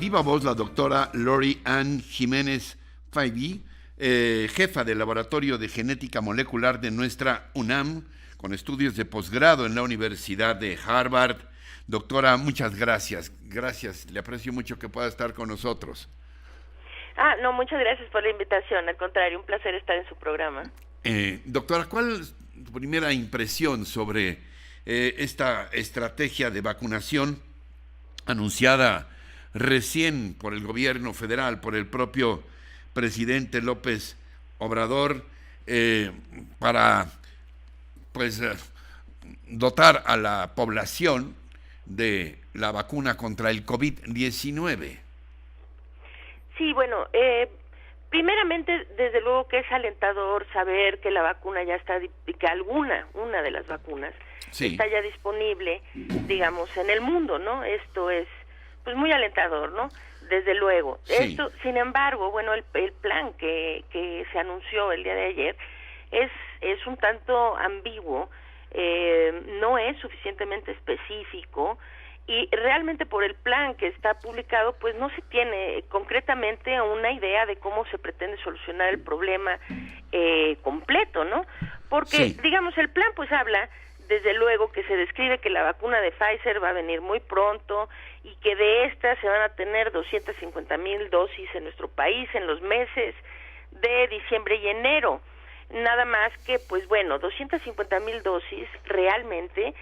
Viva voz la doctora Lori Ann Jiménez Faibi, jefa del Laboratorio de Genética Molecular de nuestra UNAM, con estudios de posgrado en la Universidad de Harvard. Doctora, muchas gracias. Gracias, le aprecio mucho que pueda estar con nosotros. No, muchas gracias por la invitación. Al contrario, un placer estar en su programa. Doctora, ¿cuál es tu primera impresión sobre esta estrategia de vacunación anunciada recién por el gobierno federal, por el propio presidente López Obrador, para dotar a la población de la vacuna contra el COVID-19? Sí, bueno, primeramente, desde luego que es alentador saber que la vacuna ya está, que una de las vacunas está ya disponible, digamos, en el mundo, ¿no? Esto es, pues, muy alentador, ¿no? Desde luego. Sí. Esto, sin embargo, bueno, el plan que se anunció el día de ayer es un tanto ambiguo, no es suficientemente específico, y realmente por el plan que está publicado, pues no se tiene concretamente una idea de cómo se pretende solucionar el problema completo, ¿no? Porque, digamos, el plan pues habla, desde luego, que se describe que la vacuna de Pfizer va a venir muy pronto y que de esta se van a tener 250,000 dosis en nuestro país en los meses de diciembre y enero. Nada más que, pues bueno, 250,000 dosis realmente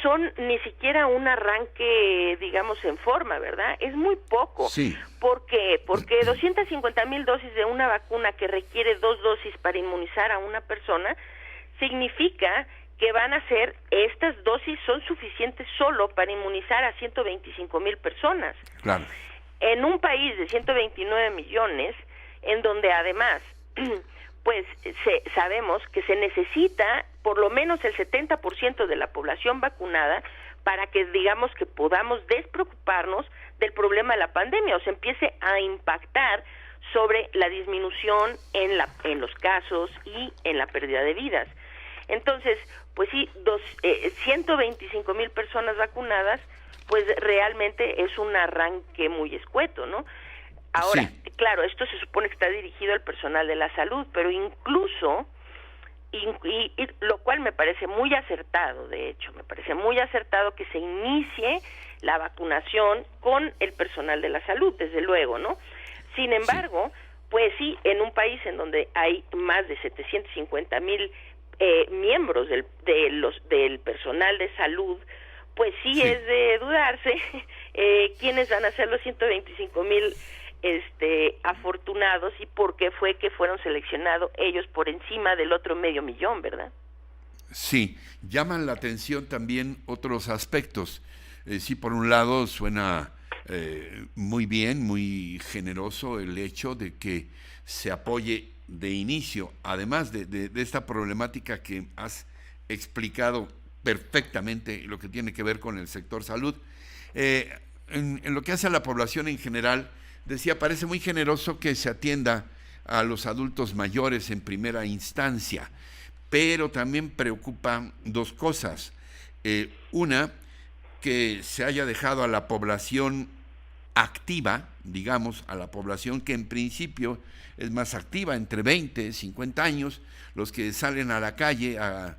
son ni siquiera un arranque, digamos, en forma, ¿verdad? Es muy poco. Sí. ¿Por qué? Porque 250,000 dosis de una vacuna que requiere 2 dosis para inmunizar a una persona significa que van a ser, estas dosis son suficientes solo para inmunizar a 125,000 personas. Claro. En un país de 129 millones, en donde además pues sabemos que se necesita por lo menos el 70% de la población vacunada para que, digamos, que podamos despreocuparnos del problema de la pandemia, o se empiece a impactar sobre la disminución en los casos y en la pérdida de vidas. Entonces, pues sí, 125,000 personas vacunadas, pues realmente es un arranque muy escueto, ¿no? Ahora, claro, esto se supone que está dirigido al personal de la salud, pero incluso, y lo cual me parece muy acertado, de hecho, me parece muy acertado que se inicie la vacunación con el personal de la salud, desde luego, ¿no? Sin embargo, pues sí, en un país en donde hay más de 750,000 miembros del personal de salud, pues sí es de dudarse quiénes van a ser los 125,000 afortunados y por qué fue que fueron seleccionados ellos por encima del otro 500,000, ¿verdad? Sí, llaman la atención también otros aspectos. Sí, por un lado suena muy bien, muy generoso el hecho de que se apoye de inicio, además de esta problemática que has explicado perfectamente, lo que tiene que ver con el sector salud. En lo que hace a la población en general, decía, parece muy generoso que se atienda a los adultos mayores en primera instancia, pero también preocupan dos cosas. Una, que se haya dejado a la población activa, digamos, a la población que en principio es más activa, entre 20 y 50 años, los que salen a la calle a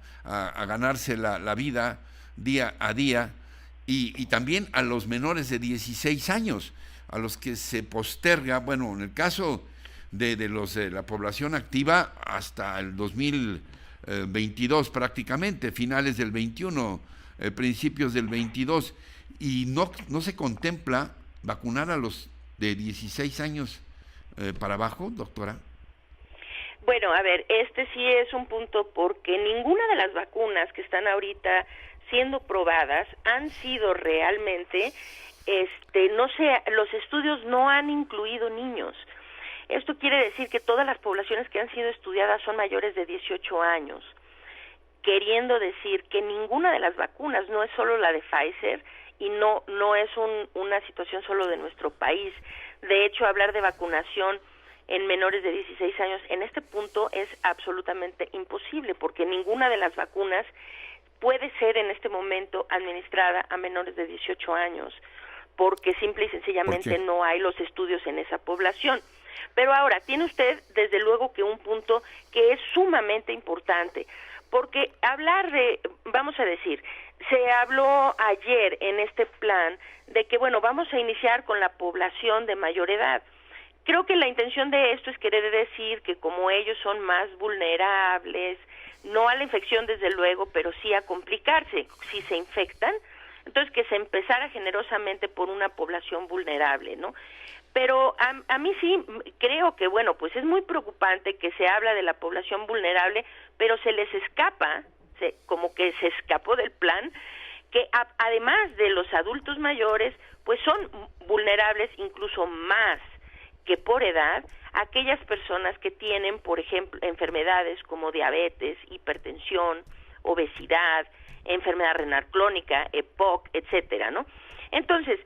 ganarse la vida día a día, y también a los menores de 16 años, a los que se posterga, bueno, en el caso de la población activa, hasta el 2022 prácticamente, finales del 21, principios del 22, y no se contempla vacunar a los de 16 años para abajo, doctora. Bueno, a ver, sí es un punto, porque ninguna de las vacunas que están ahorita siendo probadas han sido realmente, los estudios no han incluido niños. Esto quiere decir que todas las poblaciones que han sido estudiadas son mayores de 18 años, queriendo decir que ninguna de las vacunas, no es solo la de Pfizer, y no es una situación solo de nuestro país. De hecho, hablar de vacunación en menores de 16 años en este punto es absolutamente imposible, porque ninguna de las vacunas puede ser en este momento administrada a menores de 18 años, porque simple y sencillamente no hay los estudios en esa población. Pero ahora, tiene usted desde luego que un punto que es sumamente importante, porque hablar de, vamos a decir, se habló ayer en este plan de que, bueno, vamos a iniciar con la población de mayor edad. Creo que la intención de esto es querer decir que como ellos son más vulnerables, no a la infección desde luego, pero sí a complicarse si se infectan, entonces que se empezara generosamente por una población vulnerable, ¿no? Pero a mí sí creo que, bueno, pues es muy preocupante que se habla de la población vulnerable, pero se les escapa, como que se escapó del plan, que además de los adultos mayores, pues son vulnerables incluso más que por edad aquellas personas que tienen, por ejemplo, enfermedades como diabetes, hipertensión, obesidad, enfermedad renal crónica, EPOC, etcétera, ¿no? Entonces,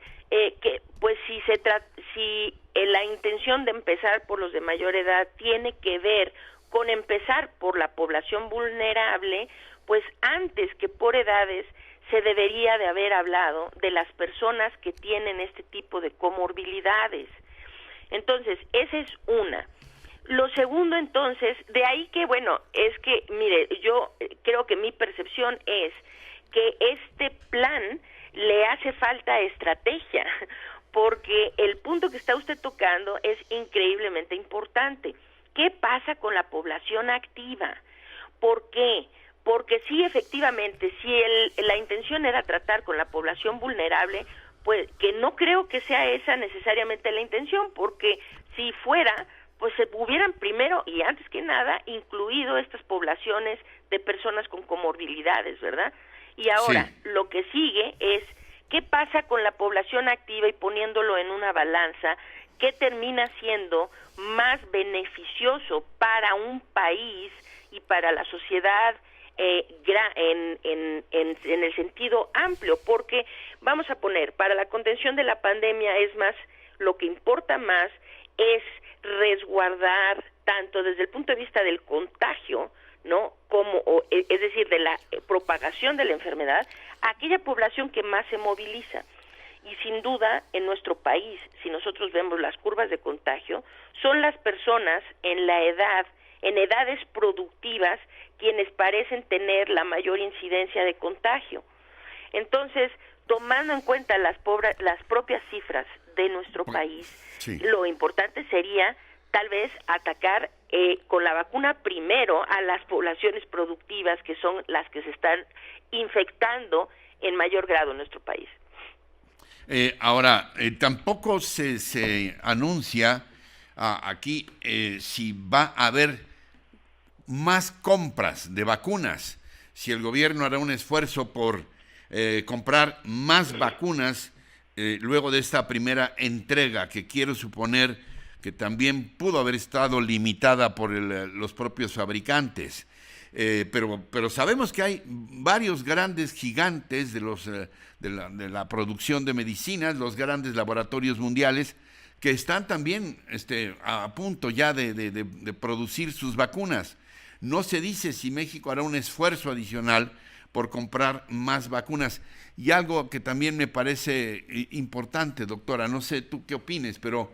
que pues si la intención de empezar por los de mayor edad tiene que ver con empezar por la población vulnerable, pues antes que por edades se debería de haber hablado de las personas que tienen este tipo de comorbilidades. Entonces, esa es una. Lo segundo, entonces, de ahí que, bueno, es que, mire, yo creo que mi percepción es que este plan le hace falta estrategia, porque el punto que está usted tocando es increíblemente importante. ¿Qué pasa con la población activa? ¿Por qué? Porque sí, efectivamente, si la intención era tratar con la población vulnerable, pues que no creo que sea esa necesariamente la intención, porque si fuera, pues se hubieran primero y antes que nada incluido estas poblaciones de personas con comorbilidades, ¿verdad? Y ahora, lo que sigue es, ¿qué pasa con la población activa? Y poniéndolo en una balanza, ¿qué termina siendo más beneficioso para un país y para la sociedad en el sentido amplio? Porque, vamos a poner, para la contención de la pandemia es más, lo que importa más es resguardar tanto desde el punto de vista del contagio, ¿no? Es decir, de la propagación de la enfermedad, a aquella población que más se moviliza. Y sin duda, en nuestro país, si nosotros vemos las curvas de contagio, son las personas en edades productivas, quienes parecen tener la mayor incidencia de contagio. Entonces, tomando en cuenta las propias cifras de nuestro país, lo importante sería tal vez atacar con la vacuna primero a las poblaciones productivas, que son las que se están infectando en mayor grado en nuestro país. Ahora, tampoco se anuncia aquí si va a haber más compras de vacunas, si el gobierno hará un esfuerzo por comprar más vacunas luego de esta primera entrega, que quiero suponer que también pudo haber estado limitada por los propios fabricantes. Pero sabemos que hay varios grandes gigantes de la producción de medicinas, los grandes laboratorios mundiales, que están también a punto ya de producir sus vacunas. No se dice si México hará un esfuerzo adicional por comprar más vacunas. Y algo que también me parece importante, doctora, no sé tú qué opines, pero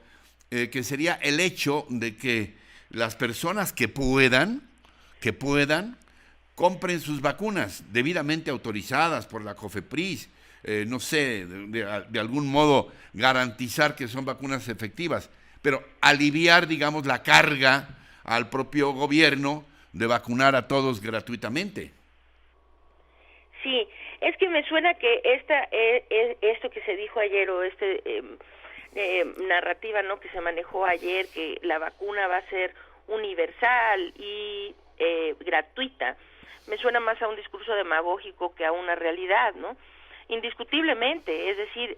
que sería el hecho de que las personas que puedan, compren sus vacunas debidamente autorizadas por la COFEPRIS, no sé, de algún modo garantizar que son vacunas efectivas, pero aliviar, digamos, la carga al propio gobierno de vacunar a todos gratuitamente. Sí, es que me suena que esto que se dijo ayer, o narrativa, ¿no?, que se manejó ayer, que la vacuna va a ser universal y gratuita, me suena más a un discurso demagógico que a una realidad, ¿no? Indiscutiblemente, es decir,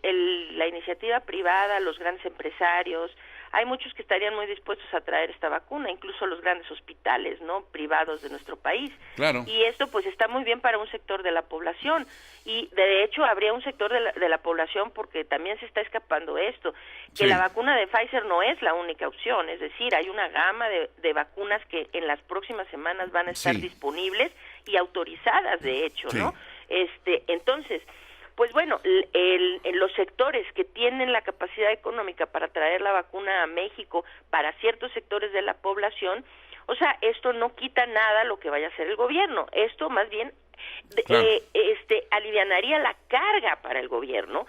la iniciativa privada, los grandes empresarios, hay muchos que estarían muy dispuestos a traer esta vacuna, incluso los grandes hospitales, ¿no?, privados de nuestro país. Claro. Y esto pues está muy bien para un sector de la población, y de hecho habría un sector de la población, porque también se está escapando esto, que la vacuna de Pfizer no es la única opción, es decir, hay una gama de vacunas que en las próximas semanas van a estar disponibles y autorizadas, de hecho, ¿no? Entonces, Pues bueno, en los sectores que tienen la capacidad económica para traer la vacuna a México para ciertos sectores de la población, o sea, esto no quita nada lo que vaya a hacer el gobierno. Esto más bien Claro. alivianaría la carga para el gobierno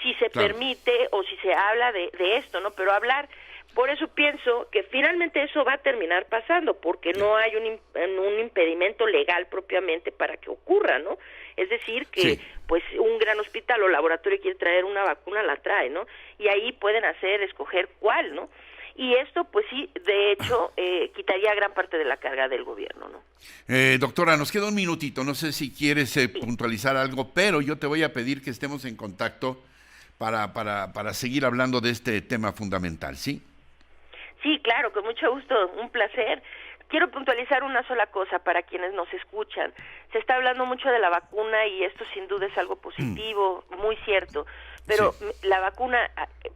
si se Claro. permite o si se habla de esto, ¿no? Pero hablar, por eso pienso que finalmente eso va a terminar pasando, porque no hay un impedimento legal propiamente para que ocurra, ¿no? Es decir, que Sí. pues un gran hospital o laboratorio quiere traer una vacuna, la trae, ¿no? Y ahí pueden escoger cuál, ¿no? Y esto, pues sí, de hecho, quitaría gran parte de la carga del gobierno, ¿no? Doctora, nos queda un minutito. No sé si quieres puntualizar algo, pero yo te voy a pedir que estemos en contacto para seguir hablando de este tema fundamental, ¿sí? Sí, claro, con mucho gusto, un placer. Quiero puntualizar una sola cosa para quienes nos escuchan. Se está hablando mucho de la vacuna y esto sin duda es algo positivo, muy cierto. Pero Sí. la vacuna,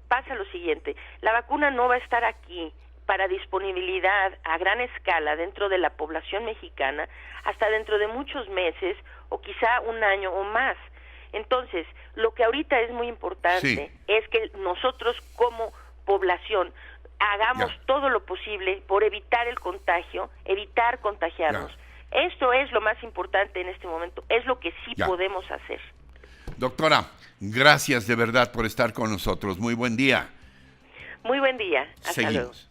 pasa lo siguiente, la vacuna no va a estar aquí para disponibilidad a gran escala dentro de la población mexicana hasta dentro de muchos meses o quizá un año o más. Entonces, lo que ahorita es muy importante Sí. es que nosotros como población hagamos Ya. todo lo posible por evitar el contagio, evitar contagiarnos. Esto es lo más importante en este momento, es lo que sí Ya. podemos hacer. Doctora, gracias de verdad por estar con nosotros. Muy buen día. Muy buen día, hasta luego. Seguimos.